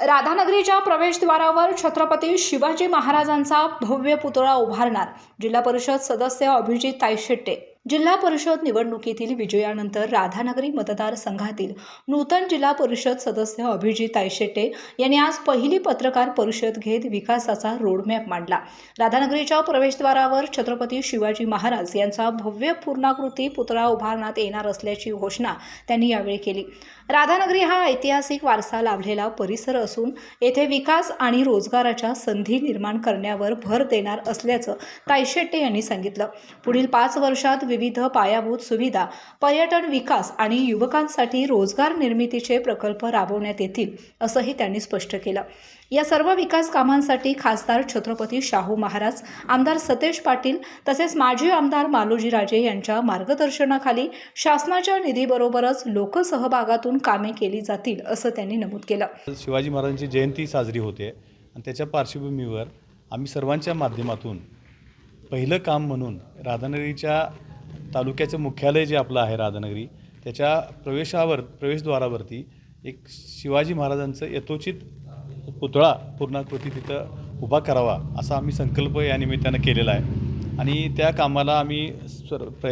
राधानगरीच्या प्रवेशद्वारावर छत्रपती शिवाजी महाराजांचा भव्य पुतळा उभारणार जिल्हा परिषद सदस्य अभिजित तायशेट्टे। जिल्हा परिषद निवडणुकीतील विजयानंतर राधानगरी मतदारसंघातील नूतन जिल्हा परिषद सदस्य अभिजित तायशेट्टे यांनी आज पहिली पत्रकार परिषद घेत विकासाचा रोडमॅप मांडला। राधानगरीच्या प्रवेशद्वारावर छत्रपती शिवाजी महाराज यांचा भव्य पूर्णाकृती पुतळा उभारण्यात येणार असल्याची घोषणा त्यांनी यावेळी केली। राधानगरी हा ऐतिहासिक वारसा लाभलेला परिसर असून येथे विकास आणि रोजगाराच्या संधी निर्माण करण्यावर भर देणार असल्याचं तायशेट्टे यांनी सांगितलं। पुढील 5 वर्षात विविध पायाभूत सुविधा, पर्यटन विकास आणि युवकांसाठी रोजगार निर्मितीचे प्रकल्प राबवण्यात येतील असंही त्यांनी स्पष्ट केलं। या सर्व विकास कामांसाठी खासदार छत्रपती शाहू महाराज, आमदार सतेज पाटील तसेच माजी आमदार मालोजी राजे यांच्या मार्गदर्शनाखाली शासनाच्या निधीबरोबरच लोकसहभागातून कामे केली जातील असं त्यांनी नमूद केलं। शिवाजी महाराजांची जयंती साजरी होते आणि त्याच्या पार्श्वभूमीवर आम्ही सर्वांच्या माध्यमातून पहिलं काम म्हणून राधानगरीच्या तालुक्याचं मुख्यालय जे आपलं आहे राधानगरी, त्याच्या प्रवेशद्वारावरती एक शिवाजी महाराजांचं यथोचित पुतळा पूर्णाकृती तिथं उभा करावा असा आम्ही संकल्प या निमित्तानं केलेला आहे आणि त्या कामाला आम्ही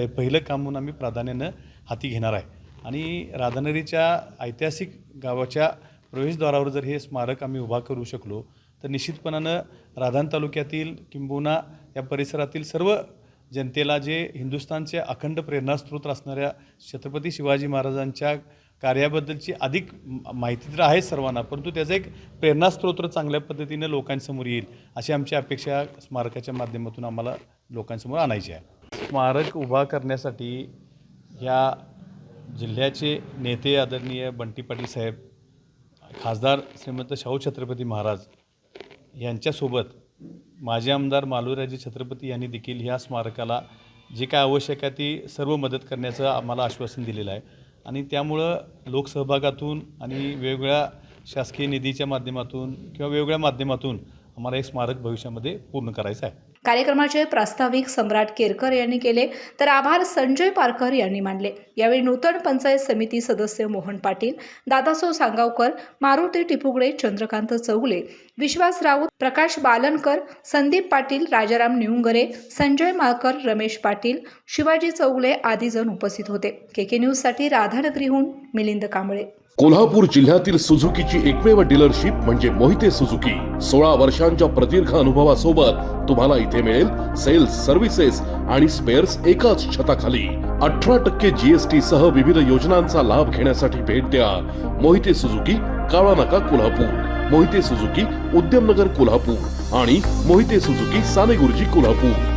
पहिलं काम म्हणून आम्ही प्राधान्यानं हाती घेणार आहे। आणि राधानगरीच्या ऐतिहासिक गावाच्या प्रवेशद्वारावर जर हे स्मारक आम्ही उभा करू शकलो तर निश्चितपणानं राधान तालुक्यातील किंबहुना या परिसरातील सर्व जनतेला जे हिंदुस्थानचे अखंड प्रेरणास्रोत असणाऱ्या छत्रपती शिवाजी महाराजांच्या कार्याबद्दलची अधिक माहिती तर आहे सर्वांना, परंतु त्याचा एक प्रेरणास्रोत चांगल्या पद्धतीने लोकांसमोर येईल अशी आमची अपेक्षा स्मारकाच्या माध्यमातून आम्हाला लोकांसमोर आणायची आहे। स्मारक उभा करण्यासाठी ह्या जिल्ह्याचे नेते आदरणीय बंटी पाटील साहेब, खासदार श्रीमंत शाहू छत्रपती महाराज यांच्यासोबत माजी आमदार मालोजी छत्रपती यांनी देखील ह्या स्मारकाला जे काय आवश्यक आहे ती सर्व मदत करण्याचं आम्हाला आश्वासन दिलेलं आहे आणि त्यामुळं लोकसहभागातून आणि वेगवेगळ्या शासकीय निधीच्या माध्यमातून किंवा वेगवेगळ्या माध्यमातून आम्हाला एक स्मारक भविष्यामध्ये पूर्ण करायचं आहे। कार्यक्रमाचे प्रास्ताविक सम्राट केरकर यांनी केले तर आभार संजय पारकर यांनी मानले। यावेळी नूतन पंचायत समिती सदस्य मोहन पाटील, दादासो सांगावकर, मारुती टिपुगडे, चंद्रकांत चौगले, विश्वास राऊत, प्रकाश बालनकर, संदीप पाटील, राजाराम निउंगरे, संजय माळकर, रमेश पाटील, शिवाजी चौगले आदी जण उपस्थित होते। केके न्यूजसाठी राधानगरीहून मिलिंद कांबळे। कोल्हापूर जिल्ह्यातील सुझुकीची एकमेव डीलरशिप म्हणजे मोहिते सुझुकी। 16 वर्षांच्या प्रदीर्घ अनुभवासोबत तुम्हाला इथे मिळेल सेल्स, सर्व्हिसेस आणि स्पेअर्स एकाच छताखाली। 18% GST सह विविध योजनांचा लाभ घेण्यासाठी भेट द्या मोहिते सुझुकी, काळा नाका, कोल्हापूर, मोहिते सुझुकी, उद्यमनगर, कोल्हापूर आणि मोहिते सुझुकी, सानेगुरुजी, कोल्हापूर।